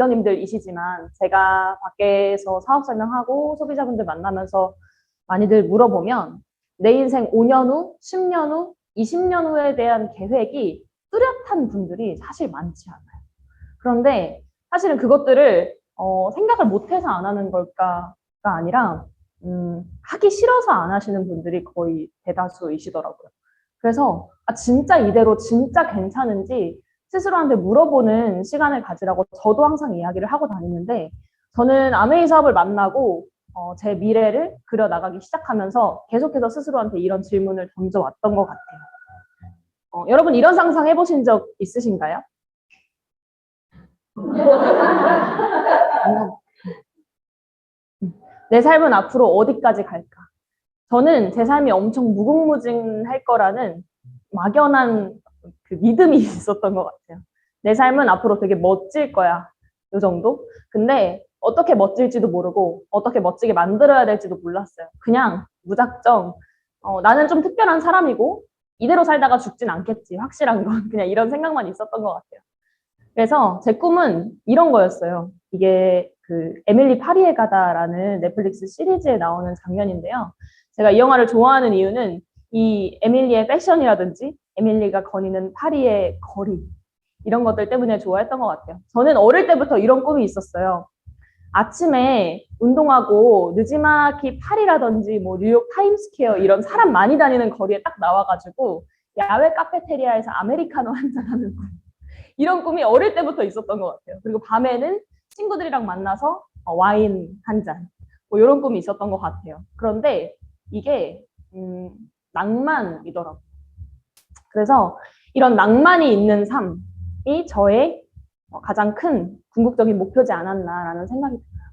리더님들이시지만 제가 밖에서 사업 설명하고 소비자분들 만나면서 많이들 물어보면 내 인생 5년 후, 10년 후, 20년 후에 대한 계획이 뚜렷한 분들이 사실 많지 않아요. 그런데 사실은 그것들을 생각을 못해서 안 하는 걸까가 아니라 하기 싫어서 안 하시는 분들이 거의 대다수이시더라고요. 그래서 진짜 이대로 진짜 괜찮은지 스스로한테 물어보는 시간을 가지라고 저도 항상 이야기를 하고 다니는데, 저는 아메이 사업을 만나고 제 미래를 그려나가기 시작하면서 계속해서 스스로한테 이런 질문을 던져왔던 것 같아요. 여러분 이런 상상 해보신 적 있으신가요? 내 삶은 앞으로 어디까지 갈까? 저는 제 삶이 엄청 무궁무진할 거라는 막연한 그 믿음이 있었던 것 같아요. 내 삶은 앞으로 되게 멋질 거야. 이 정도? 근데 어떻게 멋질지도 모르고 어떻게 멋지게 만들어야 될지도 몰랐어요. 그냥 무작정 나는 좀 특별한 사람이고 이대로 살다가 죽진 않겠지. 확실한 건 그냥 이런 생각만 있었던 것 같아요. 그래서 제 꿈은 이런 거였어요. 이게 그 에밀리 파리에 가다라는 넷플릭스 시리즈에 나오는 장면인데요. 제가 이 영화를 좋아하는 이유는 이 에밀리의 패션이라든지 에밀리가 거니는 파리의 거리 이런 것들 때문에 좋아했던 것 같아요. 저는 어릴 때부터 이런 꿈이 있었어요. 아침에 운동하고 느지막이 파리라든지 뭐 뉴욕 타임스퀘어 이런 사람 많이 다니는 거리에 딱 나와가지고 야외 카페테리아에서 아메리카노 한잔 하는 꿈. 이런 꿈이 어릴 때부터 있었던 것 같아요. 그리고 밤에는 친구들이랑 만나서 와인 한 잔, 뭐 이런 꿈이 있었던 것 같아요. 그런데 이게 낭만이더라고요. 그래서 이런 낭만이 있는 삶이 저의 가장 큰 궁극적인 목표지 않았나라는 생각이 들어요.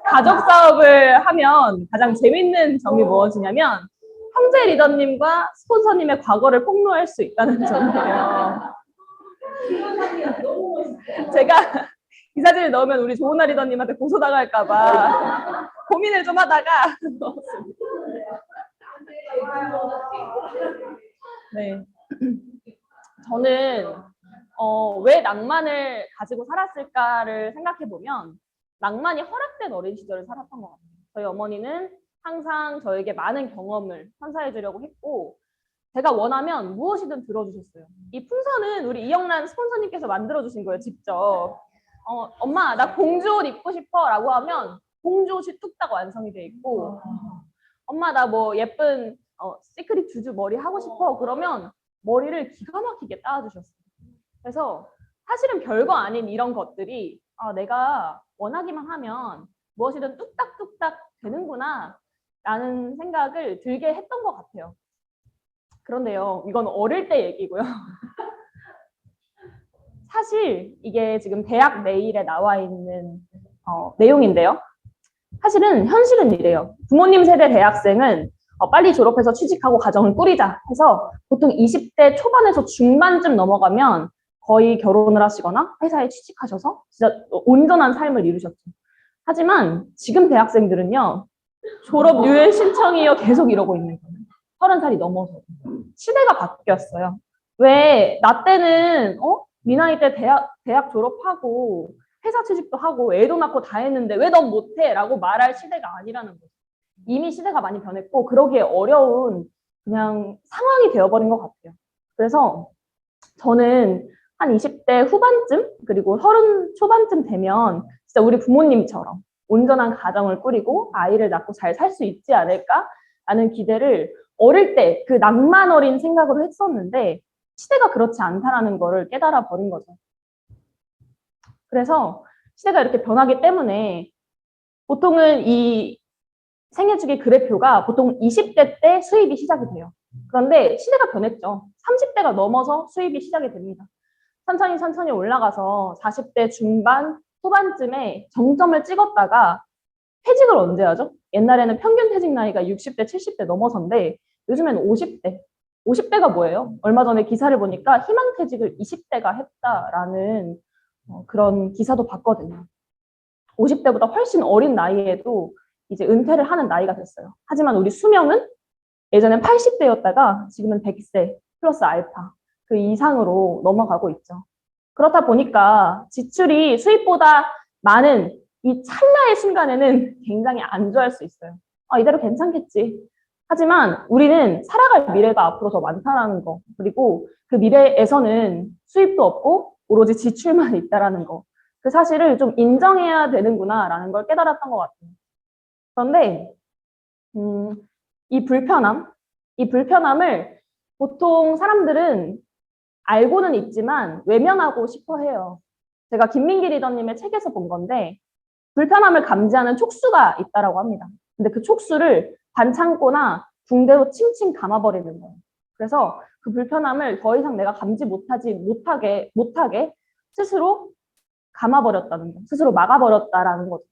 가족 사업을 하면 가장 재밌는 점이 무엇이냐면 형제 리더님과 스폰서님의 과거를 폭로할 수 있다는 점이에요. 제가 이 사진을 넣으면 우리 조은아 리더님한테 고소당할까봐 고민을 좀 하다가 넣었습니다. 네. 저는 왜 낭만을 가지고 살았을까를 생각해보면 낭만이 허락된 어린 시절을 살았던 것 같아요. 저희 어머니는 항상 저에게 많은 경험을 선사해 주려고 했고 제가 원하면 무엇이든 들어주셨어요. 이 풍선은 우리 이영란 스폰서님께서 만들어주신 거예요, 직접. 엄마 나 공주 옷 입고 싶어 라고 하면 공주 옷이 뚝딱 완성이 돼 있고 엄마 나 뭐 예쁜 시크릿 주주 머리 하고 싶어 그러면 머리를 기가 막히게 따주셨어요. 그래서 사실은 별거 아닌 이런 것들이 내가 원하기만 하면 무엇이든 뚝딱뚝딱 되는구나 라는 생각을 들게 했던 것 같아요. 그런데요, 이건 어릴 때 얘기고요. 사실 이게 지금 대학 메일에 나와 있는 내용인데요. 사실은 현실은 이래요. 부모님 세대 대학생은 빨리 졸업해서 취직하고 가정을 꾸리자 해서 보통 20대 초반에서 중반쯤 넘어가면 거의 결혼을 하시거나 회사에 취직하셔서 진짜 온전한 삶을 이루셨죠. 하지만 지금 대학생들은요. 졸업 유예 신청이요 계속 이러고 있는 거예요. 30살이 넘어서. 시대가 바뀌었어요. 왜 나 때는 네 나이 때 대학 졸업하고 회사 취직도 하고 애도 낳고 다 했는데 왜 넌 못해? 라고 말할 시대가 아니라는 거죠. 이미 시대가 많이 변했고 그러기에 어려운 그냥 상황이 되어버린 것 같아요. 그래서 저는 한 20대 후반쯤 그리고 30 초반쯤 되면 진짜 우리 부모님처럼 온전한 가정을 꾸리고 아이를 낳고 잘 살 수 있지 않을까라는 기대를 어릴 때 그 낭만 어린 생각으로 했었는데 시대가 그렇지 않다라는 거를 깨달아 버린 거죠. 그래서 시대가 이렇게 변하기 때문에 보통은 이 생애주기 그래프가 보통 20대 때 수입이 시작이 돼요. 그런데 시대가 변했죠. 30대가 넘어서 수입이 시작이 됩니다. 천천히 올라가서 40대 중반, 후반쯤에 정점을 찍었다가 퇴직을 언제 하죠? 옛날에는 평균 퇴직 나이가 60대, 70대 넘어서인데 요즘에는 50대. 50대가 뭐예요? 얼마 전에 기사를 보니까 희망퇴직을 20대가 했다라는 그런 기사도 봤거든요. 50대보다 훨씬 어린 나이에도 이제 은퇴를 하는 나이가 됐어요. 하지만 우리 수명은 예전엔 80대였다가 지금은 100세 플러스 알파 그 이상으로 넘어가고 있죠. 그렇다 보니까 지출이 수입보다 많은 이 찰나의 순간에는 굉장히 안주할 수 있어요. 아, 이대로 괜찮겠지. 하지만 우리는 살아갈 미래가 앞으로 더 많다는 거, 그리고 그 미래에서는 수입도 없고 오로지 지출만 있다라는 거, 그 사실을 좀 인정해야 되는구나라는 걸 깨달았던 것 같아요. 그런데 이 불편함을 보통 사람들은 알고는 있지만 외면하고 싶어 해요. 제가 김민기 리더님의 책에서 본 건데 불편함을 감지하는 촉수가 있다라고 합니다. 근데 그 촉수를 반창고나 붕대로 칭칭 감아버리는 거예요. 그래서 그 불편함을 더 이상 내가 감지 못하게 스스로 감아버렸다는 거, 스스로 막아버렸다라는 거죠.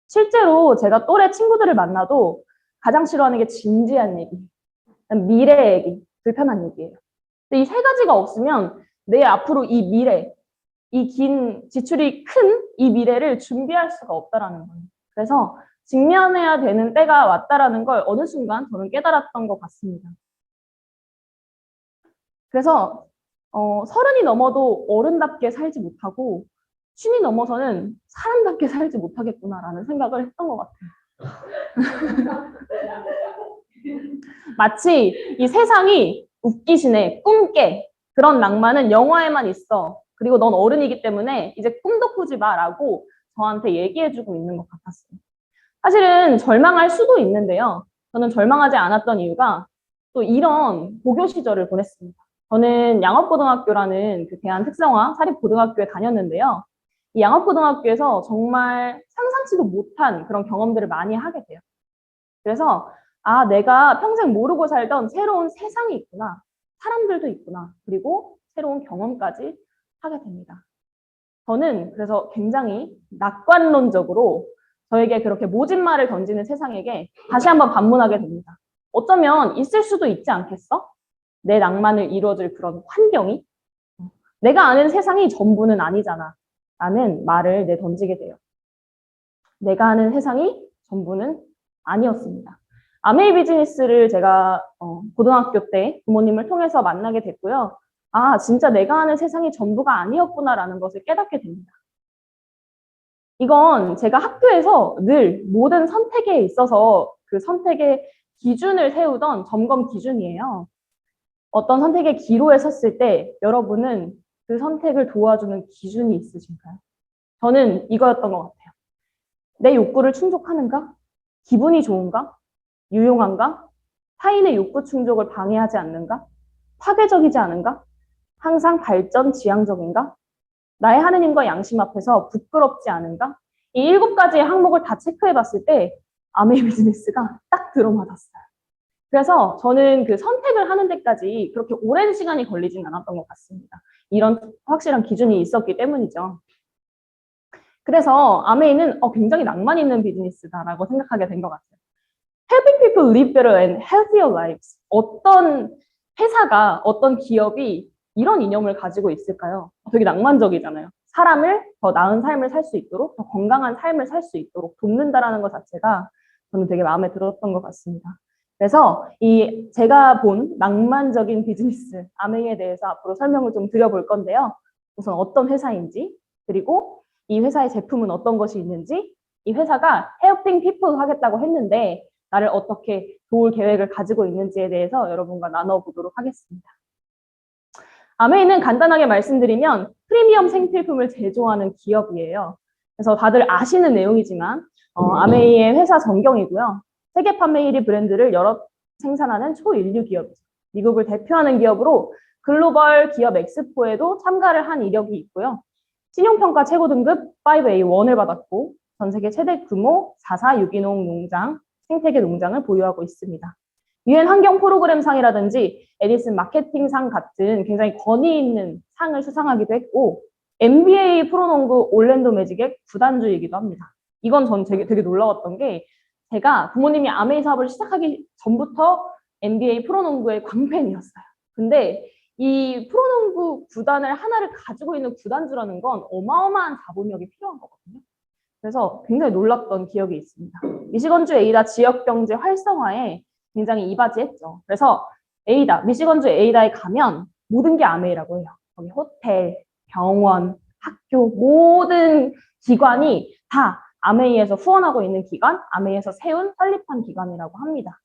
실제로 제가 또래 친구들을 만나도 가장 싫어하는 게 진지한 얘기, 미래 얘기, 불편한 얘기예요. 근데 이 세 가지가 없으면 내 앞으로 이 미래, 이 긴 지출이 큰 이 미래를 준비할 수가 없다라는 거예요. 그래서 직면해야 되는 때가 왔다라는 걸 어느 순간 저는 깨달았던 것 같습니다. 그래서 30이 넘어도 어른답게 살지 못하고 50이 넘어서는 사람답게 살지 못하겠구나라는 생각을 했던 것 같아요. 마치 이 세상이 웃기시네, 꿈깨, 그런 낭만은 영화에만 있어. 그리고 넌 어른이기 때문에 이제 꿈도 꾸지 마라고 저한테 얘기해주고 있는 것 같았어요. 사실은 절망할 수도 있는데요. 저는 절망하지 않았던 이유가 또 이런 고교 시절을 보냈습니다. 저는 양업고등학교라는 그 대한특성화 사립고등학교에 다녔는데요. 이 양업고등학교에서 정말 상상치도 못한 그런 경험들을 많이 하게 돼요. 그래서 아, 내가 평생 모르고 살던 새로운 세상이 있구나. 사람들도 있구나. 그리고 새로운 경험까지 하게 됩니다. 저는 그래서 굉장히 낙관론적으로 저에게 그렇게 모진 말을 던지는 세상에게 다시 한번 반문하게 됩니다. 어쩌면 있을 수도 있지 않겠어? 내 낭만을 이루어줄 그런 환경이? 내가 아는 세상이 전부는 아니잖아. 라는 말을 내던지게 돼요. 내가 아는 세상이 전부는 아니었습니다. 아메이 비즈니스를 제가 고등학교 때 부모님을 통해서 만나게 됐고요. 아, 진짜 내가 아는 세상이 전부가 아니었구나라는 것을 깨닫게 됩니다. 이건 제가 학교에서 늘 모든 선택에 있어서 그 선택의 기준을 세우던 점검 기준이에요. 어떤 선택의 기로에 섰을 때 여러분은 그 선택을 도와주는 기준이 있으신가요? 저는 이거였던 것 같아요. 내 욕구를 충족하는가? 기분이 좋은가? 유용한가? 타인의 욕구 충족을 방해하지 않는가? 파괴적이지 않은가? 항상 발전 지향적인가? 나의 하느님과 양심 앞에서 부끄럽지 않은가? 이 7가지의 항목을 다 체크해봤을 때 아메이 비즈니스가 딱 들어맞았어요. 그래서 저는 그 선택을 하는 데까지 그렇게 오랜 시간이 걸리진 않았던 것 같습니다. 이런 확실한 기준이 있었기 때문이죠. 그래서 아메이는 굉장히 낭만 있는 비즈니스다라고 생각하게 된 것 같아요. Helping people live better and healthier lives. 어떤 회사가, 어떤 기업이 이런 이념을 가지고 있을까요? 되게 낭만적이잖아요. 사람을 더 나은 삶을 살 수 있도록, 더 건강한 삶을 살 수 있도록 돕는다라는 것 자체가 저는 되게 마음에 들었던 것 같습니다. 그래서 이 제가 본 낭만적인 비즈니스 아메이에 대해서 앞으로 설명을 좀 드려볼 건데요. 우선 어떤 회사인지, 그리고 이 회사의 제품은 어떤 것이 있는지, 이 회사가 helping people 하겠다고 했는데 나를 어떻게 도울 계획을 가지고 있는지에 대해서 여러분과 나눠보도록 하겠습니다. 아메이는 간단하게 말씀드리면 프리미엄 생필품을 제조하는 기업이에요. 그래서 다들 아시는 내용이지만 아메이의 회사 전경이고요. 세계 판매 1위 브랜드를 여러 생산하는 초일류 기업이죠. 미국을 대표하는 기업으로 글로벌 기업 엑스포에도 참가를 한 이력이 있고요. 신용평가 최고 등급 5A1을 받았고 전 세계 최대 규모 4사 유기농 농장, 생태계 농장을 보유하고 있습니다. 유엔 환경 프로그램 상이라든지 에디슨 마케팅상 같은 굉장히 권위 있는 상을 수상하기도 했고 NBA 프로농구 올랜도 매직의 구단주이기도 합니다. 이건 전 되게 놀라웠던 게 제가 부모님이 아메이 사업을 시작하기 전부터 NBA 프로농구의 광팬이었어요. 근데 이 프로농구 구단을 하나를 가지고 있는 구단주라는 건 어마어마한 자본력이 필요한 거거든요. 그래서 굉장히 놀랐던 기억이 있습니다. 미시건주 에이다 지역 경제 활성화에 굉장히 이바지했죠. 그래서 에이다, 미시건주 에이다에 가면 모든 게 아메이라고 해요. 거기 호텔, 병원, 학교, 모든 기관이 다 아메이에서 후원하고 있는 기관, 아메이에서 세운 설립한 기관이라고 합니다.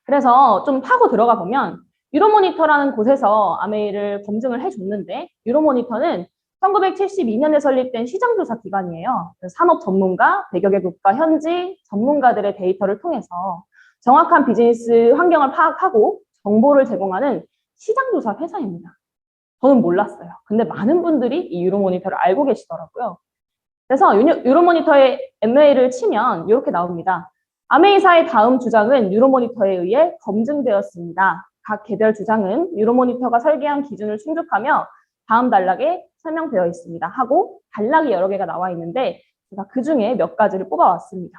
그래서 좀 파고 들어가 보면 유로모니터라는 곳에서 아메이를 검증을 해줬는데 유로모니터는 1972년에 설립된 시장조사 기관이에요. 산업 전문가, 100여 개 국가 현지 전문가들의 데이터를 통해서 정확한 비즈니스 환경을 파악하고 정보를 제공하는 시장조사 회사입니다. 저는 몰랐어요. 근데 많은 분들이 이 유로모니터를 알고 계시더라고요. 그래서 유로모니터의 MA를 치면 이렇게 나옵니다. 아메이사의 다음 주장은 유로모니터에 의해 검증되었습니다. 각 개별 주장은 유로모니터가 설계한 기준을 충족하며 다음 단락에 설명되어 있습니다. 하고 단락이 여러 개가 나와 있는데 제가 그 중에 몇 가지를 뽑아왔습니다.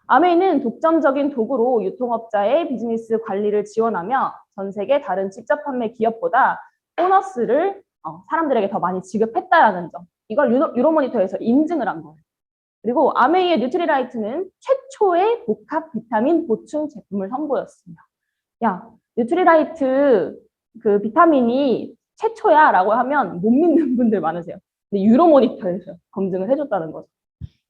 아메이는 독점적인 도구로 유통업자의 비즈니스 관리를 지원하며 전 세계 다른 직접 판매 기업보다 보너스를 사람들에게 더 많이 지급했다라는 점. 이걸 유로모니터에서 인증을 한 거예요. 그리고 아메이의 뉴트리라이트는 최초의 복합 비타민 보충 제품을 선보였습니다. 야, 뉴트리라이트 그 비타민이 최초야 라고 하면 못 믿는 분들 많으세요. 근데 유로모니터에서 검증을 해줬다는 거죠.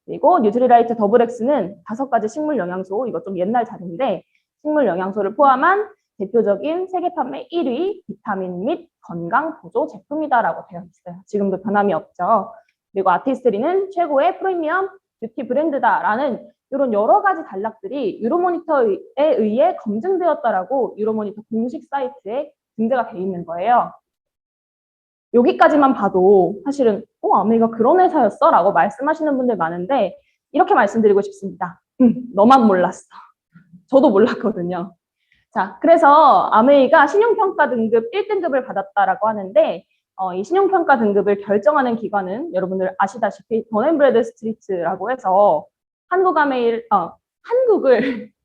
그리고 뉴트리라이트 더블X는 5가지 식물 영양소, 이거 좀 옛날 자료인데 식물 영양소를 포함한 대표적인 세계 판매 1위 비타민 및 건강 보조 제품이다라고 되어 있어요. 지금도 변함이 없죠. 그리고 아티스트리는 최고의 프리미엄 뷰티 브랜드다라는 이런 여러 가지 단락들이 유로모니터에 의해 검증되었다라고 유로모니터 공식 사이트에 등재가 돼 있는 거예요. 여기까지만 봐도 사실은 아메이가 그런 회사였어? 라고 말씀하시는 분들 많은데 이렇게 말씀드리고 싶습니다. 너만 몰랐어. 저도 몰랐거든요. 자, 그래서 아메이가 신용평가 등급 1등급을 받았다라고 하는데 이 신용평가 등급을 결정하는 기관은 여러분들 아시다시피 던앤브래드스트리트라고 해서 한국을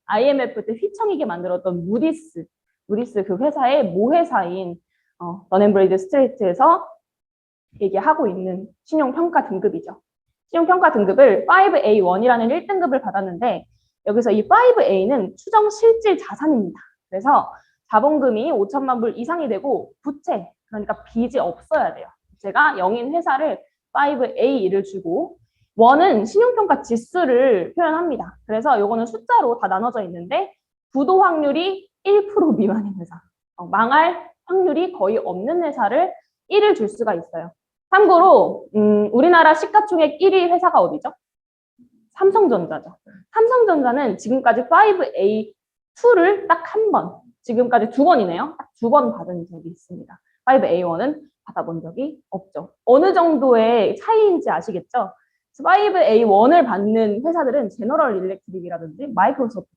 IMF 때 휘청이게 만들었던 무디스 그 회사의 모회사인 던앤브래드스트리트에서 얘기하고 있는 신용평가 등급이죠. 신용평가 등급을 5A1이라는 1등급을 받았는데 여기서 이 5A는 추정 실질 자산입니다. 그래서 자본금이 5천만 불 이상이 되고 부채, 그러니까 빚이 없어야 돼요. 제가 0인 회사를 5A를 주고 1은 신용평가 지수를 표현합니다. 그래서 이거는 숫자로 다 나눠져 있는데 부도 확률이 1% 미만인 회사, 망할 확률이 거의 없는 회사를 1을 줄 수가 있어요. 참고로 우리나라 시가총액 1위 회사가 어디죠? 삼성전자죠. 삼성전자는 지금까지 5A2를 딱 한 번, 지금까지 2번이네요. 딱 2번 받은 적이 있습니다. 5A1은 받아본 적이 없죠. 어느 정도의 차이인지 아시겠죠? 5A1을 받는 회사들은 제너럴 일렉트릭이라든지 마이크로소프트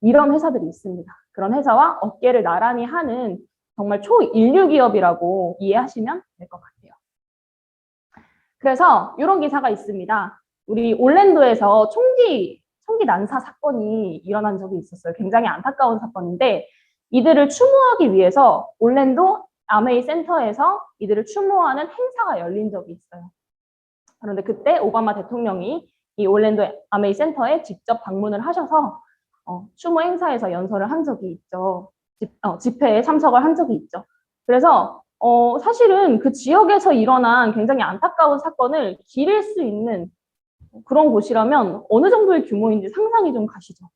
이런 회사들이 있습니다. 그런 회사와 어깨를 나란히 하는 정말 초인류 기업이라고 이해하시면 될 것 같아요. 그래서 이런 기사가 있습니다. 우리 올랜도에서 총기 난사 사건이 일어난 적이 있었어요. 굉장히 안타까운 사건인데 이들을 추모하기 위해서 올랜도 아메이 센터에서 이들을 추모하는 행사가 열린 적이 있어요. 그런데 그때 오바마 대통령이 이 올랜도 아메이 센터에 직접 방문을 하셔서 추모 행사에서 연설을 한 적이 있죠. 집회에 참석을 한 적이 있죠. 그래서 사실은 그 지역에서 일어난 굉장히 안타까운 사건을 기릴 수 있는 그런 곳이라면 어느 정도의 규모인지 상상이 좀 가시죠.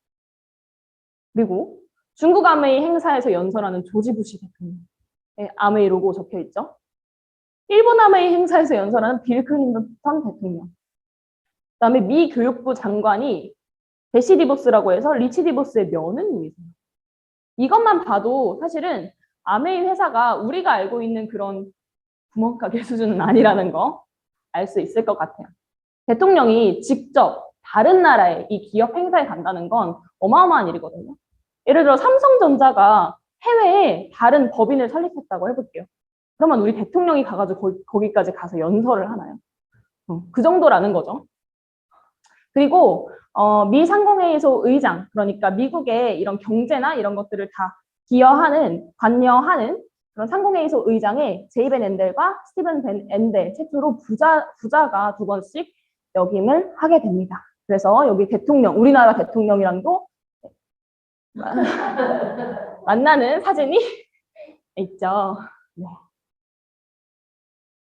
그리고 중국 아메이 행사에서 연설하는 조지 부시 대통령, 아메이 로고 적혀 있죠. 일본 아메이 행사에서 연설하는 빌 클린턴 대통령, 그다음에 미 교육부 장관이 베시 디보스라고 해서 리치 디보스의 며느님이세요. 이것만 봐도 사실은 아메이 회사가 우리가 알고 있는 그런 구멍가게 수준은 아니라는 거 알 수 있을 것 같아요. 대통령이 직접 다른 나라의 이 기업 행사에 간다는 건 어마어마한 일이거든요. 예를 들어 삼성전자가 해외에 다른 법인을 설립했다고 해볼게요. 그러면 우리 대통령이 가가지고 거기까지 가서 연설을 하나요? 그 정도라는 거죠. 그리고 미 상공회의소 의장, 그러니까 미국의 이런 경제나 이런 것들을 다 관여하는 그런 상공회의소 의장에 제이 벤 엔델과 스티븐 벤 엔델 최초로 부자가 2번씩 역임을 하게 됩니다. 그래서 여기 대통령, 우리나라 대통령이랑도 만나는 사진이 있죠. 네.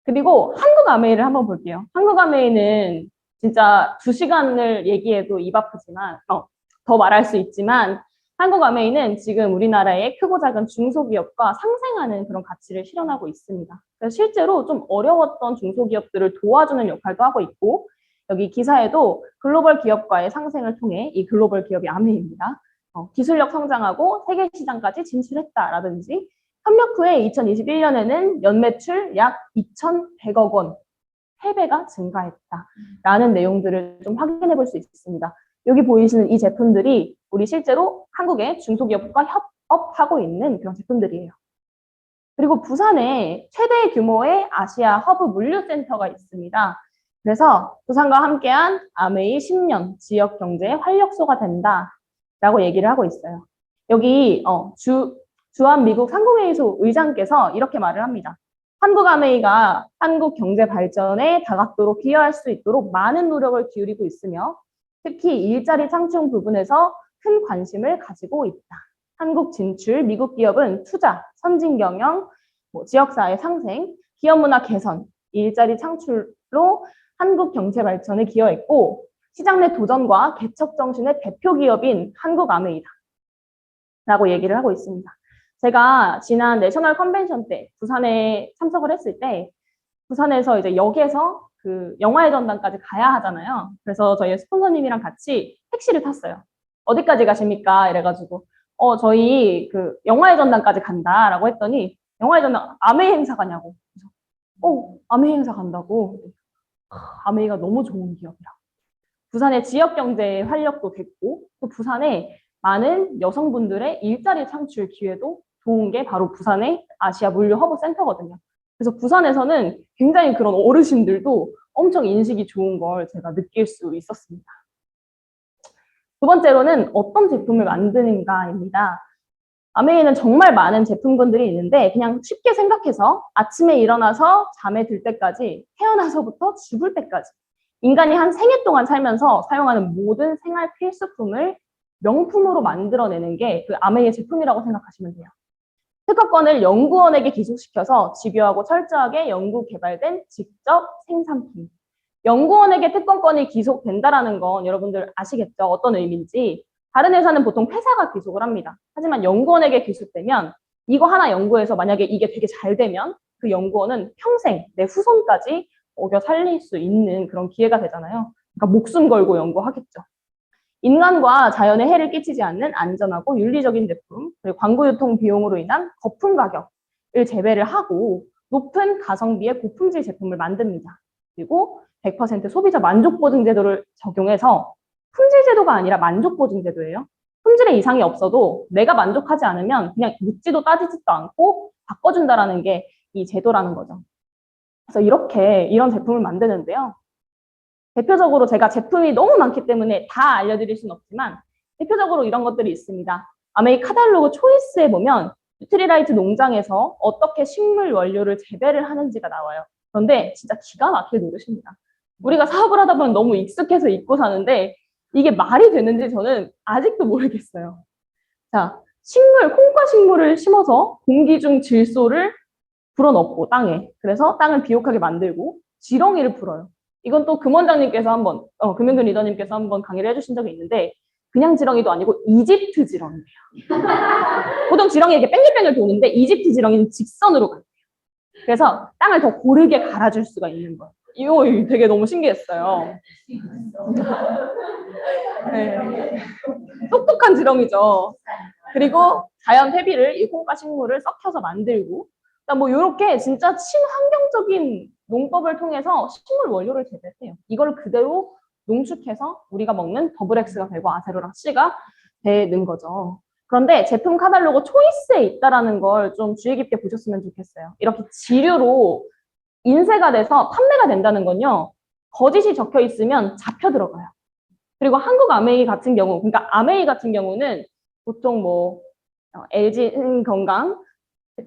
그리고 한국 아메이를 한번 볼게요. 한국 아메이는 진짜 2시간을 얘기해도 입 아프지만, 더 말할 수 있지만, 한국 아메이는 지금 우리나라의 크고 작은 중소기업과 상생하는 그런 가치를 실현하고 있습니다. 그래서 실제로 좀 어려웠던 중소기업들을 도와주는 역할도 하고 있고, 여기 기사에도 글로벌 기업과의 상생을 통해 이 글로벌 기업이 아메이입니다. 기술력 성장하고 세계 시장까지 진출했다라든지, 협력 후에 2021년에는 연매출 약 2,100억 원, 3배가 증가했다라는 내용들을 좀 확인해 볼 수 있습니다. 여기 보이시는 이 제품들이 우리 실제로 한국의 중소기업과 협업하고 있는 그런 제품들이에요. 그리고 부산에 최대 규모의 아시아 허브 물류센터가 있습니다. 그래서 부산과 함께한 아메이 10년 지역 경제의 활력소가 된다라고 얘기를 하고 있어요. 여기 주한 미국 상공회의소 의장께서 이렇게 말을 합니다. 한국 아메이가 한국 경제 발전에 다각도로 기여할 수 있도록 많은 노력을 기울이고 있으며 특히 일자리 창출 부분에서 큰 관심을 가지고 있다. 한국 진출, 미국 기업은 투자, 선진 경영, 지역사회 상생, 기업 문화 개선, 일자리 창출로 한국 경제 발전에 기여했고 시장 내 도전과 개척 정신의 대표 기업인 한국 아메이다. 라고 얘기를 하고 있습니다. 제가 지난 내셔널 컨벤션 때 부산에 참석을 했을 때 부산에서 이제 역에서 그 영화의 전당까지 가야 하잖아요. 그래서 저희 스폰서님이랑 같이 택시를 탔어요. 어디까지 가십니까? 이래가지고 저희 그 영화의 전당까지 간다라고 했더니 영화의 전당 아메이 행사 가냐고. 그래서 아메이 행사 간다고. 아메이가 너무 좋은 기업이라. 부산의 지역 경제의 활력도 됐고 또 부산에 많은 여성분들의 일자리 창출 기회도 좋은 게 바로 부산의 아시아 물류 허브 센터거든요. 그래서 부산에서는 굉장히 그런 어르신들도 엄청 인식이 좋은 걸 제가 느낄 수 있었습니다. 두 번째로는 어떤 제품을 만드는가입니다. 아메이는 정말 많은 제품군들이 있는데 그냥 쉽게 생각해서 아침에 일어나서 잠에 들 때까지 태어나서부터 죽을 때까지 인간이 한 생애 동안 살면서 사용하는 모든 생활 필수품을 명품으로 만들어내는 게 그 아메이의 제품이라고 생각하시면 돼요. 특허권을 연구원에게 기속시켜서 집요하고 철저하게 연구 개발된 직접 생산품. 연구원에게 특허권이 기속된다라는 건 여러분들 아시겠죠? 어떤 의미인지. 다른 회사는 보통 회사가 기속을 합니다. 하지만 연구원에게 기속되면 이거 하나 연구해서 만약에 이게 되게 잘 되면 그 연구원은 평생 내 후손까지 먹여 살릴 수 있는 그런 기회가 되잖아요. 그러니까 목숨 걸고 연구하겠죠. 인간과 자연에 해를 끼치지 않는 안전하고 윤리적인 제품, 그리고 광고 유통 비용으로 인한 거품 가격을 재배를 하고 높은 가성비의 고품질 제품을 만듭니다. 그리고 100% 소비자 만족 보증 제도를 적용해서 품질 제도가 아니라 만족 보증 제도예요. 품질에 이상이 없어도 내가 만족하지 않으면 그냥 묻지도 따지지도 않고 바꿔준다라는 게 이 제도라는 거죠. 그래서 이런 제품을 만드는데요. 대표적으로 제가 제품이 너무 많기 때문에 다 알려드릴 수는 없지만 대표적으로 이런 것들이 있습니다. 아메이 카탈로그 초이스에 보면 뉴트리라이트 농장에서 어떻게 식물 원료를 재배를 하는지가 나와요. 그런데 진짜 기가 막힐 노릇입니다. 우리가 사업을 하다 보면 너무 익숙해서 잊고 사는데 이게 말이 되는지 저는 아직도 모르겠어요. 자, 콩과 식물을 심어서 공기 중 질소를 불어넣고 땅에. 그래서 땅을 비옥하게 만들고 지렁이를 풀어요. 이건 또 금원장님께서 한번, 금연근 리더님께서 한번 강의를 해주신 적이 있는데 그냥 지렁이도 아니고 이집트 지렁이에요. 보통 지렁이 이렇게 뺑글뺑글 도는데 이집트 지렁이는 직선으로 가요. 그래서 땅을 더 고르게 갈아줄 수가 있는 거예요. 이거 되게 너무 신기했어요. 네. 똑똑한 지렁이죠. 그리고 자연 퇴비를 이 콩과 식물을 섞여서 만들고 뭐 이렇게 진짜 친환경적인 농법을 통해서 식물 원료를 재배해요. 이걸 그대로 농축해서 우리가 먹는 더블 X가 되고 아세로랑 C가 되는 거죠. 그런데 제품 카탈로그 초이스에 있다는 걸 좀 주의 깊게 보셨으면 좋겠어요. 이렇게 지류로 인쇄가 돼서 판매가 된다는 건요. 거짓이 적혀 있으면 잡혀 들어가요. 그리고 한국 아메이 같은 경우, 그러니까 아메이 같은 경우는 보통 뭐 LG 건강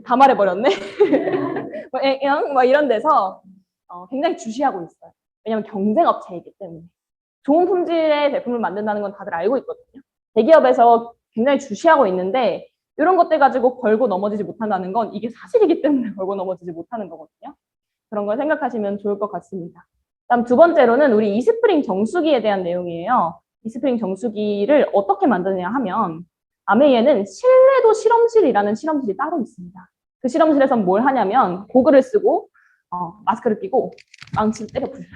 다 말해버렸네. 뭐 이런 데서 굉장히 주시하고 있어요. 왜냐면 경쟁 업체이기 때문에. 좋은 품질의 제품을 만든다는 건 다들 알고 있거든요. 대기업에서 굉장히 주시하고 있는데 이런 것들 가지고 걸고 넘어지지 못한다는 건 이게 사실이기 때문에 걸고 넘어지지 못하는 거거든요. 그런 걸 생각하시면 좋을 것 같습니다. 다음 두 번째로는 우리 이스프링 정수기에 대한 내용이에요. 이스프링 정수기를 어떻게 만드느냐 하면 아메이에는 실내도 실험실이라는 실험실이 따로 있습니다. 그 실험실에서는 뭘 하냐면 고글을 쓰고 마스크를 끼고 망치를 때려 부셔요.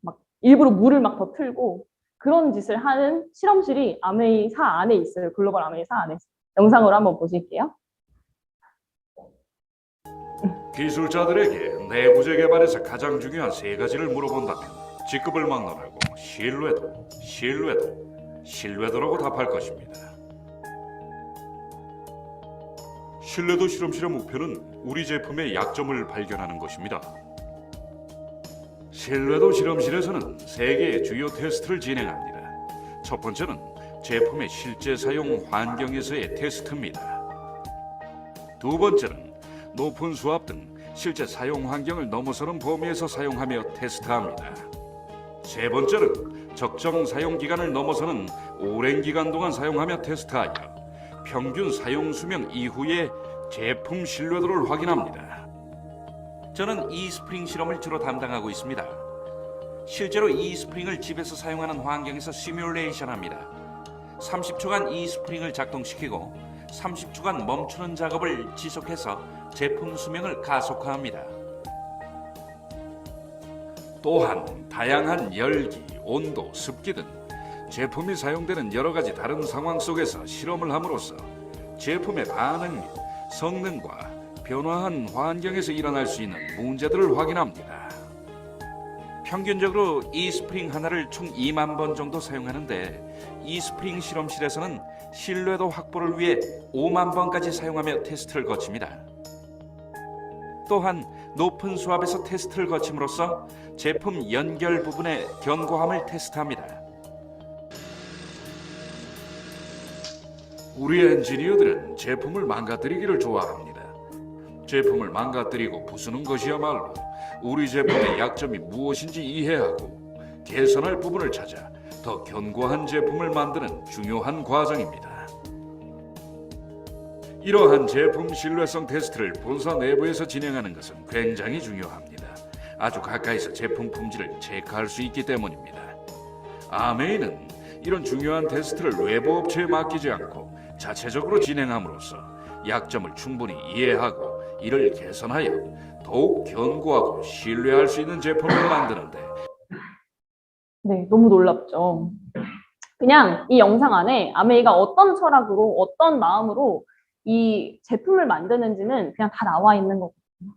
막 일부러 물을 막 더 틀고 그런 짓을 하는 실험실이 아메이사 안에 있어요. 글로벌 아메이사 안에. 영상으로 한번 보실게요. 기술자들에게 내구재 개발에서 가장 중요한 세 가지를 물어본다면 직급을 막론하고 신뢰도라고 답할 것입니다. 신뢰도 실험실의 목표는 우리 제품의 약점을 발견하는 것입니다. 신뢰도 실험실에서는 세 개의 주요 테스트를 진행합니다. 첫 번째는 제품의 실제 사용 환경에서의 테스트입니다. 두 번째는 높은 수압 등 실제 사용 환경을 넘어서는 범위에서 사용하며 테스트합니다. 세 번째는 적정 사용 기간을 넘어서는 오랜 기간 동안 사용하며 테스트하여 평균 사용 수명 이후에 제품 신뢰도를 확인합니다. 저는 이스프링 실험을 주로 담당하고 있습니다. 실제로 이스프링을 집에서 사용하는 환경에서 시뮬레이션합니다. 30초간 이스프링을 작동시키고 30초간 멈추는 작업을 지속해서 제품 수명을 가속화합니다. 또한 다양한 열기, 온도, 습기 등 제품이 사용되는 여러 가지 다른 상황 속에서 실험을 함으로써 제품의 반응 및 성능과 변화한 환경에서 일어날 수 있는 문제들을 확인합니다. 평균적으로 이스프링 하나를 총 2만 번 정도 사용하는데 이스프링 실험실에서는 신뢰도 확보를 위해 5만 번까지 사용하며 테스트를 거칩니다. 또한 높은 수압에서 테스트를 거침으로써 제품 연결 부분의 견고함을 테스트합니다. 우리 엔지니어들은 제품을 망가뜨리기를 좋아합니다. 제품을 망가뜨리고 부수는 것이야말로 우리 제품의 약점이 무엇인지 이해하고 개선할 부분을 찾아 더 견고한 제품을 만드는 중요한 과정입니다. 이러한 제품 신뢰성 테스트를 본사 내부에서 진행하는 것은 굉장히 중요합니다. 아주 가까이서 제품 품질을 체크할 수 있기 때문입니다. 아메이는 이런 중요한 테스트를 외부 업체에 맡기지 않고 자체적으로 진행함으로써 약점을 충분히 이해하고 이를 개선하여 더욱 견고하고 신뢰할 수 있는 제품을 만드는데 네, 너무 놀랍죠. 그냥 이 영상 안에 아메이가 어떤 철학으로 어떤 마음으로 이 제품을 만드는지는 그냥 다 나와 있는 거거든요.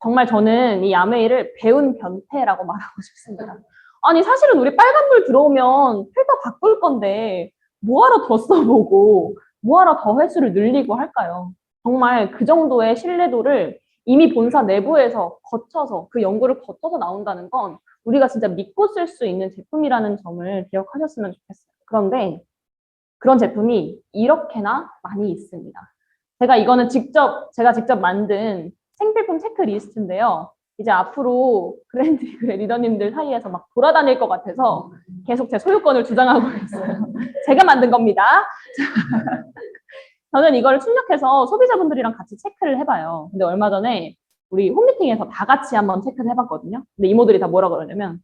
정말 저는 이 아메이를 배운 변태라고 말하고 싶습니다. 아니 사실은 우리 빨간불 들어오면 필터 바꿀 건데 뭐하러 더 써보고 뭐하러 더 횟수를 늘리고 할까요? 정말 그 정도의 신뢰도를 이미 본사 내부에서 거쳐서 그 연구를 거쳐서 나온다는 건 우리가 진짜 믿고 쓸 수 있는 제품이라는 점을 기억하셨으면 좋겠어요. 그런데 그런 제품이 이렇게나 많이 있습니다. 제가 직접 만든 생필품 체크리스트인데요. 이제 앞으로 그랜드리그의 리더님들 사이에서 막 돌아다닐 것 같아서 계속 제 소유권을 주장하고 있어요. 제가 만든 겁니다. 저는 이걸 출력해서 소비자분들이랑 같이 체크를 해봐요. 근데 얼마 전에 우리 홈미팅에서 다 같이 한번 체크를 해봤거든요. 근데 이모들이 다 뭐라 그러냐면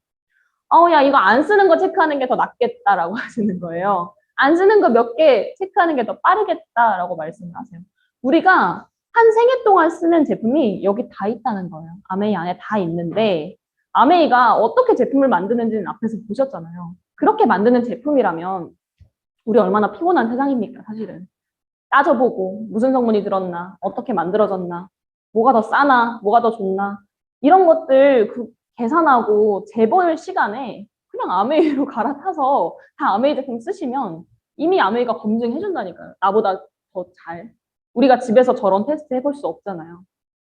야 이거 안 쓰는 거 체크하는 게 더 낫겠다라고 하시는 거예요. 안 쓰는 거 몇 개 체크하는 게 더 빠르겠다라고 말씀을 하세요. 우리가 한 생애 동안 쓰는 제품이 여기 다 있다는 거예요. 아메이 안에 다 있는데 아메이가 어떻게 제품을 만드는지는 앞에서 보셨잖아요. 그렇게 만드는 제품이라면 우리 얼마나 피곤한 세상입니까 사실은. 따져보고 무슨 성분이 들었나 어떻게 만들어졌나 뭐가 더 싸나 뭐가 더 좋나 이런 것들 계산하고 재볼 시간에 그냥 아메이로 갈아타서 다 아메이 제품 쓰시면 이미 아메이가 검증해준다니까요. 나보다 더 잘. 우리가 집에서 저런 테스트 해볼 수 없잖아요.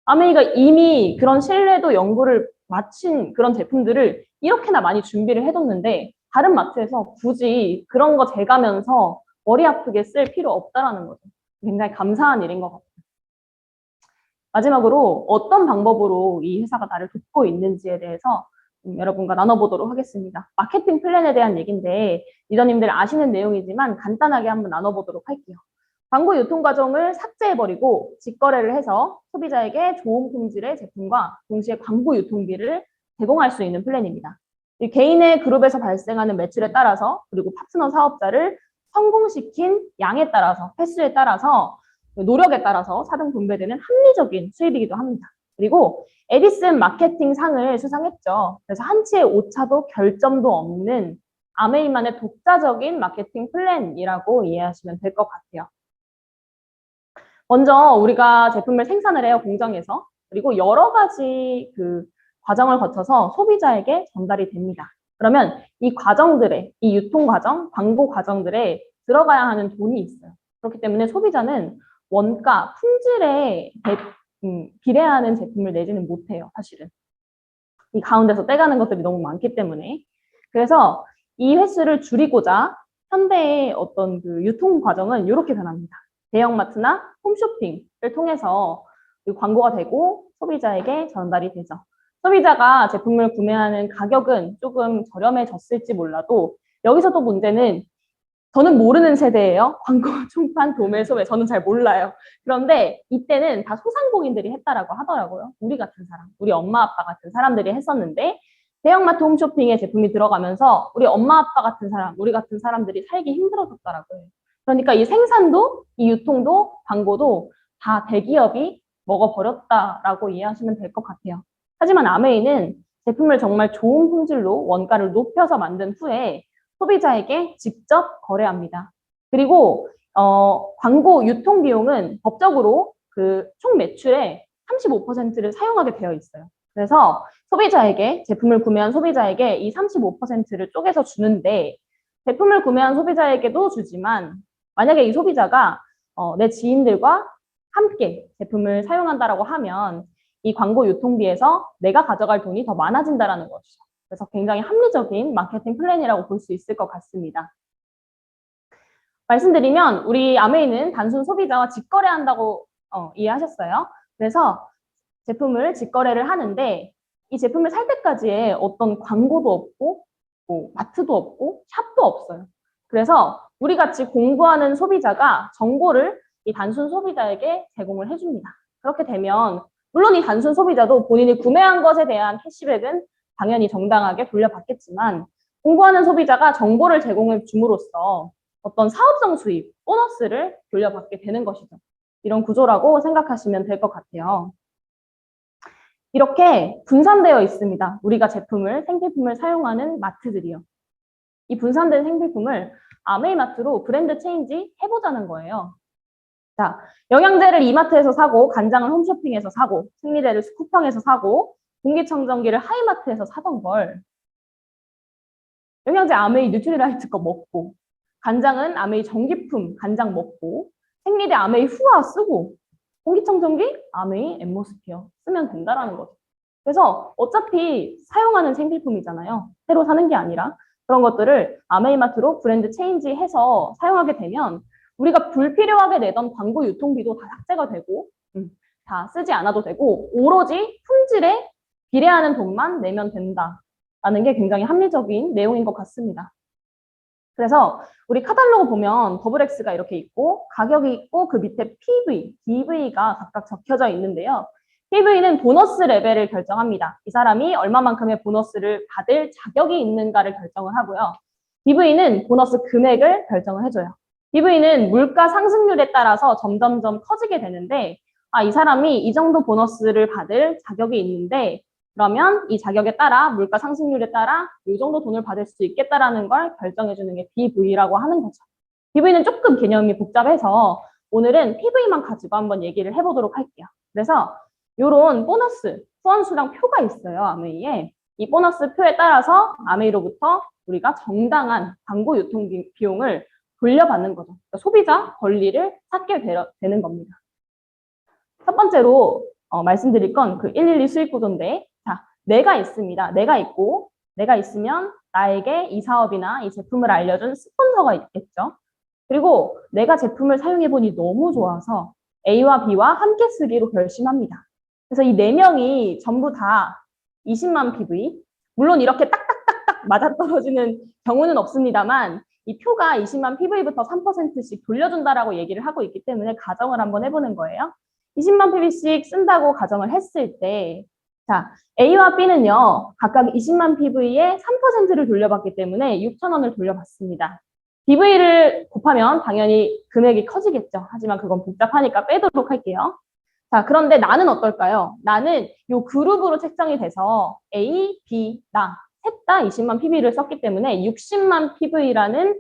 아메이가 이미 그런 신뢰도 연구를 마친 그런 제품들을 이렇게나 많이 준비를 해뒀는데 다른 마트에서 굳이 그런 거 재가면서 머리 아프게 쓸 필요 없다라는 거죠. 굉장히 감사한 일인 것 같아요. 마지막으로 어떤 방법으로 이 회사가 나를 돕고 있는지에 대해서 여러분과 나눠보도록 하겠습니다. 마케팅 플랜에 대한 얘기인데 리더님들 아시는 내용이지만 간단하게 한번 나눠보도록 할게요. 광고 유통 과정을 삭제해버리고 직거래를 해서 소비자에게 좋은 품질의 제품과 동시에 광고 유통비를 제공할 수 있는 플랜입니다. 개인의 그룹에서 발생하는 매출에 따라서 그리고 파트너 사업자를 성공시킨 양에 따라서 횟수에 따라서 노력에 따라서 사등 분배되는 합리적인 수입이기도 합니다. 그리고 에디슨 마케팅 상을 수상했죠. 그래서 한치의 오차도 결점도 없는 아메이만의 독자적인 마케팅 플랜이라고 이해하시면 될 것 같아요. 먼저 우리가 제품을 생산을 해요, 공장에서. 그리고 여러 가지 그 과정을 거쳐서 소비자에게 전달이 됩니다. 그러면 이 과정들에, 이 유통 과정, 광고 과정들에 들어가야 하는 돈이 있어요. 그렇기 때문에 소비자는 원가, 품질에 비례하는 제품을 내지는 못해요, 사실은. 이 가운데서 떼가는 것들이 너무 많기 때문에. 그래서 이 횟수를 줄이고자 현대의 어떤 그 유통 과정은 이렇게 변합니다. 대형마트나 홈쇼핑을 통해서 광고가 되고 소비자에게 전달이 되죠. 소비자가 제품을 구매하는 가격은 조금 저렴해졌을지 몰라도 여기서 또 문제는 저는 모르는 세대예요. 광고, 총판, 도매, 소매. 저는 잘 몰라요. 그런데 이때는 다 소상공인들이 했다라고 하더라고요. 우리 같은 사람, 우리 엄마 아빠 같은 사람들이 했었는데 대형마트 홈쇼핑에 제품이 들어가면서 우리 엄마 아빠 같은 사람, 우리 같은 사람들이 살기 힘들어졌더라고요. 그러니까 이 생산도, 이 유통도, 광고도 다 대기업이 먹어버렸다라고 이해하시면 될 것 같아요. 하지만 아메이는 제품을 정말 좋은 품질로 원가를 높여서 만든 후에 소비자에게 직접 거래합니다. 그리고 광고 유통 비용은 법적으로 그 총 매출의 35%를 사용하게 되어 있어요. 그래서 소비자에게 제품을 구매한 소비자에게 이 35%를 쪼개서 주는데 제품을 구매한 소비자에게도 주지만 만약에 이 소비자가 내 지인들과 함께 제품을 사용한다라고 하면 이 광고 유통비에서 내가 가져갈 돈이 더 많아진다라는 것이죠. 그래서 굉장히 합리적인 마케팅 플랜이라고 볼 수 있을 것 같습니다. 말씀드리면 우리 아메이는 단순 소비자와 직거래한다고 이해하셨어요. 그래서 제품을 직거래를 하는데 이 제품을 살 때까지의 어떤 광고도 없고 뭐 마트도 없고 샵도 없어요. 그래서 우리 같이 공부하는 소비자가 정보를 이 단순 소비자에게 제공을 해줍니다. 그렇게 되면 물론 이 단순 소비자도 본인이 구매한 것에 대한 캐시백은 당연히 정당하게 돌려받겠지만 공부하는 소비자가 정보를 제공해 줌으로써 어떤 사업성 수입, 보너스를 돌려받게 되는 것이죠. 이런 구조라고 생각하시면 될 것 같아요. 이렇게 분산되어 있습니다. 우리가 생필품을 사용하는 마트들이요. 이 분산된 생필품을 아메이마트로 브랜드 체인지 해보자는 거예요. 자, 영양제를 이마트에서 사고, 간장을 홈쇼핑에서 사고, 생리대를 쿠팡에서 사고, 공기청정기를 하이마트에서 사던 걸 영양제 아메이 뉴트리라이트 거 먹고, 간장은 아메이 전기품 간장 먹고, 생리대 아메이 후아 쓰고, 공기청정기 아메이 엠모스피어 쓰면 된다라는 거죠. 그래서 어차피 사용하는 생필품이잖아요. 새로 사는 게 아니라 그런 것들을 아메이마트로 브랜드 체인지해서 사용하게 되면 우리가 불필요하게 내던 광고 유통비도 다 삭제가 되고 다 쓰지 않아도 되고 오로지 품질에 비례하는 돈만 내면 된다라는 게 굉장히 합리적인 내용인 것 같습니다. 그래서 우리 카탈로그 보면 더블X가 이렇게 있고 가격이 있고 그 밑에 PV, DV가 각각 적혀져 있는데요. PV는 보너스 레벨을 결정합니다. 이 사람이 얼마만큼의 보너스를 받을 자격이 있는가를 결정을 하고요. DV는 보너스 금액을 결정을 해줘요. DV는 물가 상승률에 따라서 점점점 커지게 되는데 이 사람이 이 정도 보너스를 받을 자격이 있는데 그러면 이 자격에 따라 물가 상승률에 따라 이 정도 돈을 받을 수 있겠다라는 걸 결정해 주는 게 DV라고 하는 거죠. DV는 조금 개념이 복잡해서 오늘은 PV만 가지고 한번 얘기를 해보도록 할게요. 그래서 이런 보너스, 후원수당 표가 있어요, 아메이에. 이 보너스 표에 따라서 아메이로부터 우리가 정당한 광고 유통 비용을 돌려받는 거죠. 그러니까 소비자 권리를 찾게 되는 겁니다. 첫 번째로 말씀드릴 건 그 112 수익 구조인데, 자, 내가 있습니다. 내가 있으면 나에게 이 사업이나 이 제품을 알려준 스폰서가 있겠죠. 그리고 내가 제품을 사용해보니 너무 좋아서 A와 B와 함께 쓰기로 결심합니다. 그래서 이 4명이 전부 다 20만 PV, 물론 이렇게 딱딱딱딱 맞아떨어지는 경우는 없습니다만 이 표가 20만 PV부터 3%씩 돌려준다라고 얘기를 하고 있기 때문에 가정을 한번 해보는 거예요. 20만 PV씩 쓴다고 가정을 했을 때 자, A와 B는요, 각각 20만 PV에 3%를 돌려받기 때문에 6,000원을 돌려받습니다. PV를 곱하면 당연히 금액이 커지겠죠. 하지만 그건 복잡하니까 빼도록 할게요. 자, 그런데 나는 어떨까요? 나는 이 그룹으로 책정이 돼서 A, B, 나 셋 다 20만 PV를 썼기 때문에 60만 PV라는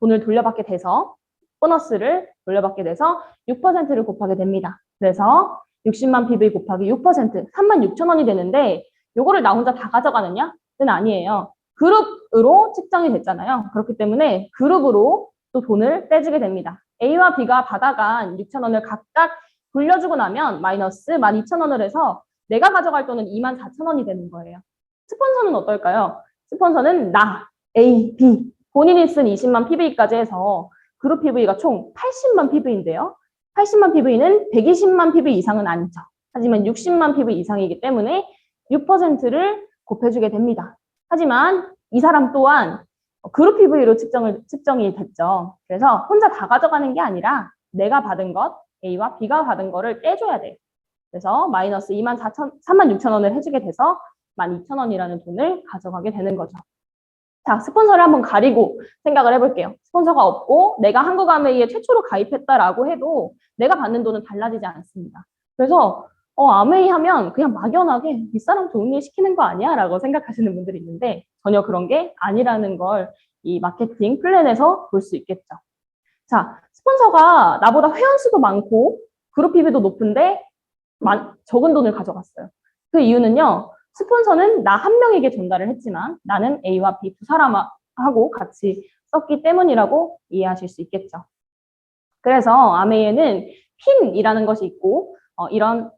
돈을 돌려받게 돼서 보너스를 돌려받게 돼서 6%를 곱하게 됩니다. 그래서 60만 PV 곱하기 6%, 36,000원이 되는데 요거를 나 혼자 다 가져가느냐? 는 아니에요. 그룹으로 측정이 됐잖아요. 그렇기 때문에 그룹으로 또 돈을 떼주게 됩니다. A와 B가 받아간 6,000원을 각각 돌려주고 나면 마이너스 12,000원을 해서 내가 가져갈 돈은 24,000원이 되는 거예요. 스폰서는 어떨까요? 스폰서는 나, A, B, 본인이 쓴 20만 PV까지 해서 그룹 PV가 총 80만 PV인데요. 80만 PV는 120만 PV 이상은 아니죠. 하지만 60만 PV 이상이기 때문에 6%를 곱해주게 됩니다. 하지만 이 사람 또한 그룹 PV로 측정이 됐죠. 그래서 혼자 다 가져가는 게 아니라 내가 받은 것, A와 B가 받은 거를 떼줘야 돼요. 그래서 마이너스 36,000원을 해주게 돼서 12,000원이라는 돈을 가져가게 되는 거죠. 자, 스폰서를 한번 가리고 생각을 해볼게요. 스폰서가 없고 내가 한국아메이에 최초로 가입했다라고 해도 내가 받는 돈은 달라지지 않습니다. 그래서 아메이 하면 그냥 막연하게 윗사람 좋은 일 시키는 거 아니야? 라고 생각하시는 분들이 있는데 전혀 그런 게 아니라는 걸 이 마케팅 플랜에서 볼 수 있겠죠. 자, 스폰서가 나보다 회원수도 많고 그룹 PV도 높은데 적은 돈을 가져갔어요. 그 이유는요. 스폰서는 나 한 명에게 전달을 했지만 나는 A와 B 두 사람하고 같이 썼기 때문이라고 이해하실 수 있겠죠. 그래서 아메이에는 핀이라는 것이 있고 이런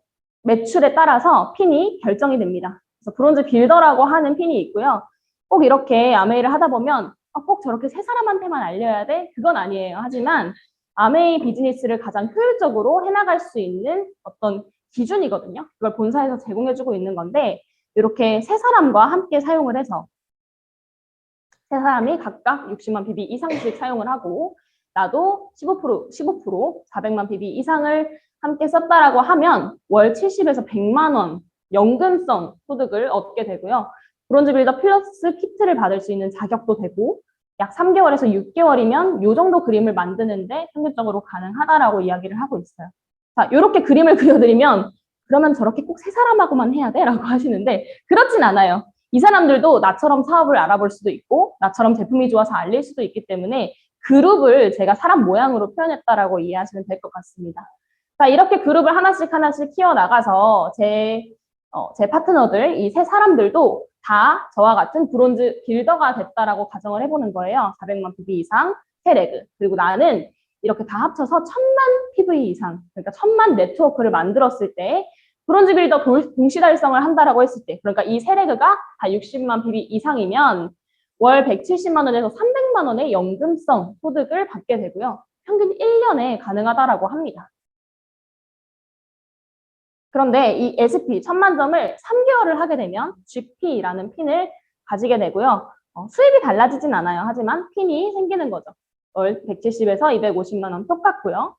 매출에 따라서 핀이 결정이 됩니다. 그래서 브론즈 빌더라고 하는 핀이 있고요. 꼭 이렇게 아메이를 하다 보면 꼭 저렇게 세 사람한테만 알려야 돼? 그건 아니에요. 하지만 아메이 비즈니스를 가장 효율적으로 해나갈 수 있는 어떤 기준이거든요. 그걸 본사에서 제공해주고 있는 건데 이렇게 세 사람과 함께 사용을 해서 세 사람이 각각 60만 PV 이상씩 사용을 하고 나도 15%, 400만 PV 이상을 함께 썼다라고 하면 월 70에서 100만 원 연금성 소득을 얻게 되고요. 브론즈 빌더 플러스 키트를 받을 수 있는 자격도 되고 약 3개월에서 6개월이면 이 정도 그림을 만드는데 평균적으로 가능하다라고 이야기를 하고 있어요. 자, 이렇게 그림을 그려드리면 그러면 저렇게 꼭 세 사람하고만 해야 돼? 라고 하시는데 그렇진 않아요. 이 사람들도 나처럼 사업을 알아볼 수도 있고 나처럼 제품이 좋아서 알릴 수도 있기 때문에 그룹을 제가 사람 모양으로 표현했다라고 이해하시면 될 것 같습니다. 자, 이렇게 그룹을 하나씩 키워나가서 제 파트너들, 이 세 사람들도 다 저와 같은 브론즈 빌더가 됐다라고 가정을 해보는 거예요. 400만 PV 이상, 3레그. 그리고 나는 이렇게 다 합쳐서 1000만 PV 이상, 그러니까 1000만 네트워크를 만들었을 때 브론즈 빌더 동시 달성을 한다라고 했을 때, 그러니까 이 3레그가 다 60만 PV 이상이면 월 170만 원에서 300만 원의 연금성 소득을 받게 되고요. 평균 1년에 가능하다라고 합니다. 그런데 이 SP 1000만 점을 3개월을 하게 되면 GP라는 핀을 가지게 되고요. 수입이 달라지진 않아요. 하지만 핀이 생기는 거죠. 월 170에서 250만 원 똑같고요.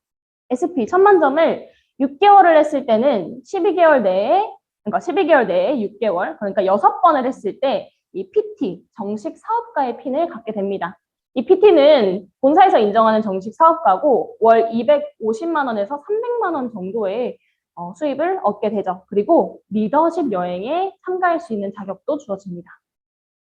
SP 1000만 점을 6개월을 했을 때는 12개월 내에, 그러니까 12개월 내에 6개월, 그러니까 6번을 했을 때 이 PT, 정식 사업가의 핀을 갖게 됩니다. 이 PT는 본사에서 인정하는 정식 사업가고 월 250만 원에서 300만 원 정도의 수입을 얻게 되죠. 그리고 리더십 여행에 참가할 수 있는 자격도 주어집니다.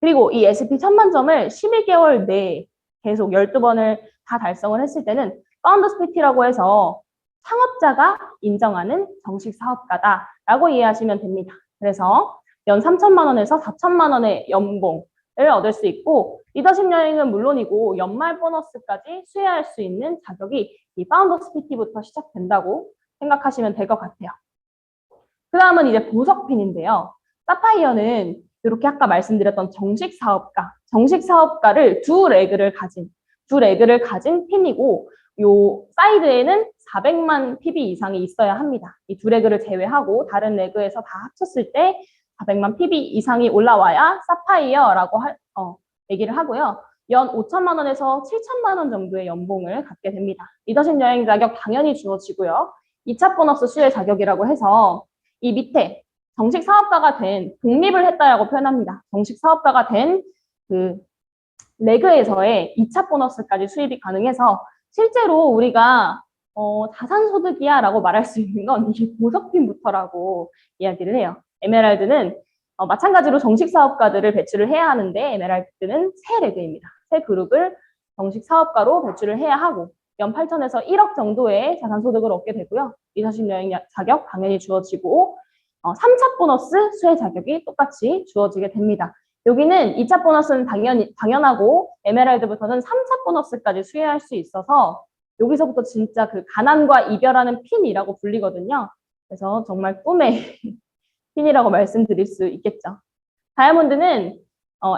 그리고 이 SP 1000만 점을 12개월 내에 계속 12번을 다 달성을 했을 때는 파운더스 PT라고 해서 창업자가 인정하는 정식 사업가다라고 이해하시면 됩니다. 그래서 연 3천만 원에서 4천만 원의 연봉을 얻을 수 있고 리더십 여행은 물론이고 연말 보너스까지 수혜할 수 있는 자격이 이 파운더스 PT부터 시작된다고 생각하시면 될 것 같아요. 그 다음은 이제 보석핀인데요. 사파이어는 이렇게 아까 말씀드렸던 정식 사업가를 두 레그를 가진 핀이고 요 사이드에는 400만 PV 이상이 있어야 합니다. 이 두 레그를 제외하고 다른 레그에서 다 합쳤을 때 400만 PB 이상이 올라와야 사파이어라고 얘기를 하고요. 연 5천만 원에서 7천만 원 정도의 연봉을 갖게 됩니다. 리더십 여행 자격 당연히 주어지고요. 2차 보너스 수혜 자격이라고 해서 이 밑에 정식 사업가가 된 독립을 했다라고 표현합니다. 정식 사업가가 된 그 레그에서의 2차 보너스까지 수입이 가능해서 실제로 우리가 자산소득이야 라고 말할 수 있는 건 이게 보석핀부터라고 이야기를 해요. 에메랄드는 마찬가지로 정식 사업가들을 배출을 해야 하는데 에메랄드는 새 레그입니다. 새 그룹을 정식 사업가로 배출을 해야 하고 연 8천에서 1억 정도의 자산소득을 얻게 되고요. 리더십 여행 자격 당연히 주어지고 3차 보너스 수혜 자격이 똑같이 주어지게 됩니다. 여기는 2차 보너스는 당연하고 에메랄드부터는 3차 보너스까지 수혜할 수 있어서 여기서부터 진짜 그 가난과 이별하는 핀이라고 불리거든요. 그래서 정말 꿈의 핀이라고 말씀드릴 수 있겠죠. 다이아몬드는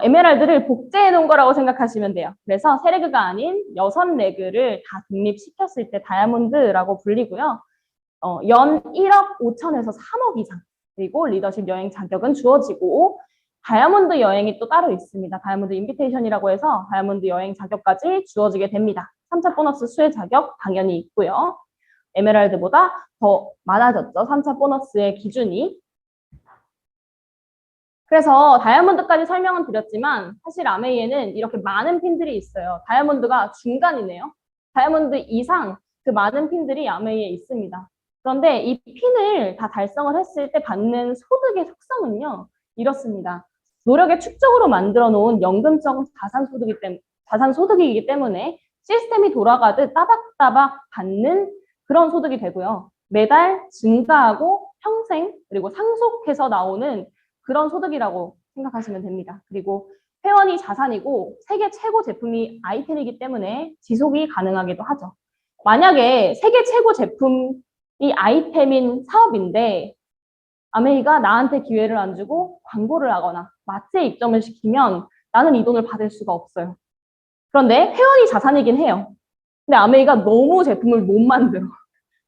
에메랄드를 복제해 놓은 거라고 생각하시면 돼요. 그래서 세 레그가 아닌 6레그를 다 독립시켰을 때 다이아몬드라고 불리고요. 연 1억 5천에서 3억 이상 그리고 리더십 여행 자격은 주어지고 다이아몬드 여행이 또 따로 있습니다. 다이아몬드 인비테이션이라고 해서 다이아몬드 여행 자격까지 주어지게 됩니다. 3차 보너스 수혜 자격 당연히 있고요. 에메랄드보다 더 많아졌죠. 3차 보너스의 기준이. 그래서 다이아몬드까지 설명은 드렸지만 사실 아메이에는 이렇게 많은 핀들이 있어요. 다이아몬드가 중간이네요. 다이아몬드 이상 그 많은 핀들이 아메이에 있습니다. 그런데 이 핀을 다 달성을 했을 때 받는 소득의 속성은요. 이렇습니다. 노력의 축적으로 만들어 놓은 연금적 자산소득이기 때문에 시스템이 돌아가듯 따박따박 받는 그런 소득이 되고요. 매달 증가하고 평생 그리고 상속해서 나오는 그런 소득이라고 생각하시면 됩니다. 그리고 회원이 자산이고 세계 최고 제품이 아이템이기 때문에 지속이 가능하기도 하죠. 만약에 세계 최고 제품이 아이템인 사업인데 아메이가 나한테 기회를 안 주고 광고를 하거나 마트에 입점을 시키면 나는 이 돈을 받을 수가 없어요. 그런데 회원이 자산이긴 해요. 근데 아메이가 너무 제품을 못 만들어.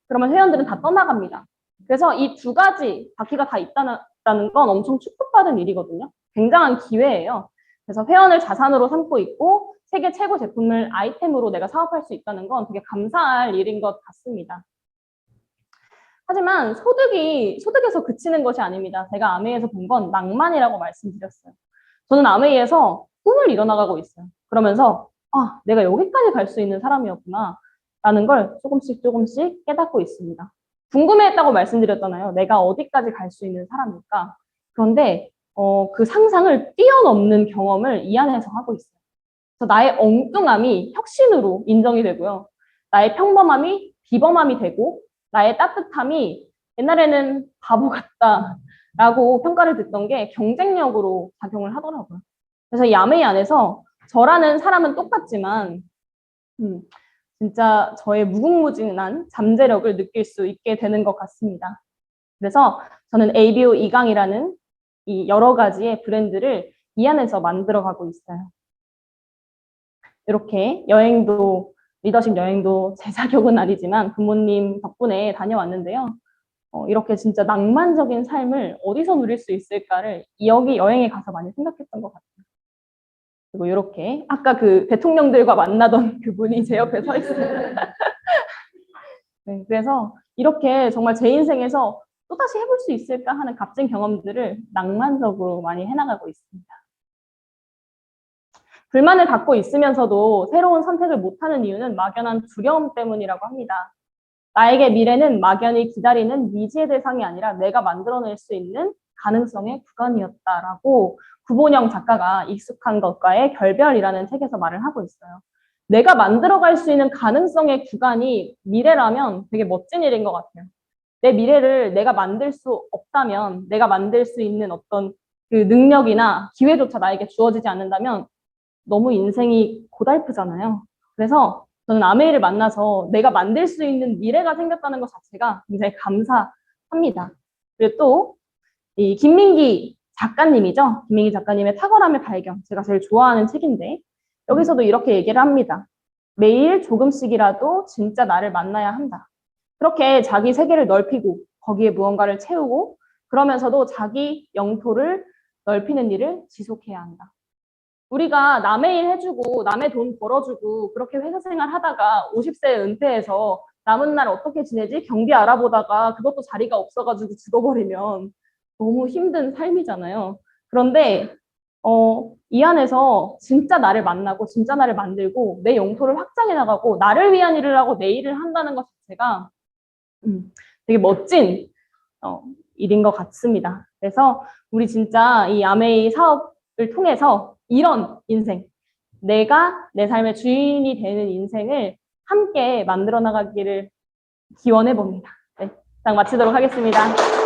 그러면 회원들은 다 떠나갑니다. 그래서 이 두 가지 바퀴가 다 있다는 건 엄청 축복받은 일이거든요. 굉장한 기회예요. 그래서 회원을 자산으로 삼고 있고 세계 최고 제품을 아이템으로 내가 사업할 수 있다는 건 되게 감사할 일인 것 같습니다. 하지만 소득에서 그치는 것이 아닙니다. 제가 아메이에서 본 건 낭만이라고 말씀드렸어요. 저는 아메이에서 꿈을 이뤄나가고 있어요. 그러면서 내가 여기까지 갈 수 있는 사람이었구나 라는 걸 조금씩 깨닫고 있습니다. 궁금해했다고 말씀드렸잖아요. 내가 어디까지 갈 수 있는 사람일까? 그런데 그 상상을 뛰어넘는 경험을 이 안에서 하고 있어요. 그래서 나의 엉뚱함이 혁신으로 인정이 되고요. 나의 평범함이 비범함이 되고 나의 따뜻함이 옛날에는 바보 같다라고 평가를 듣던 게 경쟁력으로 작용을 하더라고요. 그래서 이 아메이 안에서 저라는 사람은 똑같지만 진짜 저의 무궁무진한 잠재력을 느낄 수 있게 되는 것 같습니다. 그래서 저는 ABO 2강이라는 이 여러 가지의 브랜드를 이 안에서 만들어가고 있어요. 이렇게 리더십 여행도 제 자격은 아니지만 부모님 덕분에 다녀왔는데요. 이렇게 진짜 낭만적인 삶을 어디서 누릴 수 있을까를 여기 여행에 가서 많이 생각했던 것 같아요. 그리고 이렇게 아까 그 대통령들과 만나던 그분이 제 옆에 서 있습니다. 네, 그래서 이렇게 정말 제 인생에서 또다시 해볼 수 있을까 하는 값진 경험들을 낭만적으로 많이 해나가고 있습니다. 불만을 갖고 있으면서도 새로운 선택을 못하는 이유는 막연한 두려움 때문이라고 합니다. 나에게 미래는 막연히 기다리는 미지의 대상이 아니라 내가 만들어낼 수 있는 가능성의 구간이었다라고 구본영 작가가 익숙한 것과의 결별이라는 책에서 말을 하고 있어요. 내가 만들어갈 수 있는 가능성의 구간이 미래라면 되게 멋진 일인 것 같아요. 내 미래를 내가 만들 수 없다면, 내가 만들 수 있는 어떤 그 능력이나 기회조차 나에게 주어지지 않는다면 너무 인생이 고달프잖아요. 그래서 저는 아메이를 만나서 내가 만들 수 있는 미래가 생겼다는 것 자체가 굉장히 감사합니다. 그리고 또 이 김민기 작가님이죠. 김민기 작가님의 탁월함의 발견. 제가 제일 좋아하는 책인데 여기서도 이렇게 얘기를 합니다. 매일 조금씩이라도 진짜 나를 만나야 한다. 그렇게 자기 세계를 넓히고 거기에 무언가를 채우고 그러면서도 자기 영토를 넓히는 일을 지속해야 한다. 우리가 남의 일 해주고 남의 돈 벌어주고 그렇게 회사 생활 하다가 50세에 은퇴해서 남은 날 어떻게 지내지? 경비 알아보다가 그것도 자리가 없어가지고 죽어버리면 너무 힘든 삶이잖아요. 그런데 이 안에서 진짜 나를 만나고 진짜 나를 만들고 내 영토를 확장해 나가고 나를 위한 일을 하고 내 일을 한다는 것 자체가 되게 멋진 일인 것 같습니다. 그래서 우리 진짜 이 아메이 사업을 통해서 이런 인생, 내가 내 삶의 주인이 되는 인생을 함께 만들어 나가기를 기원해 봅니다. 네, 딱 마치도록 하겠습니다.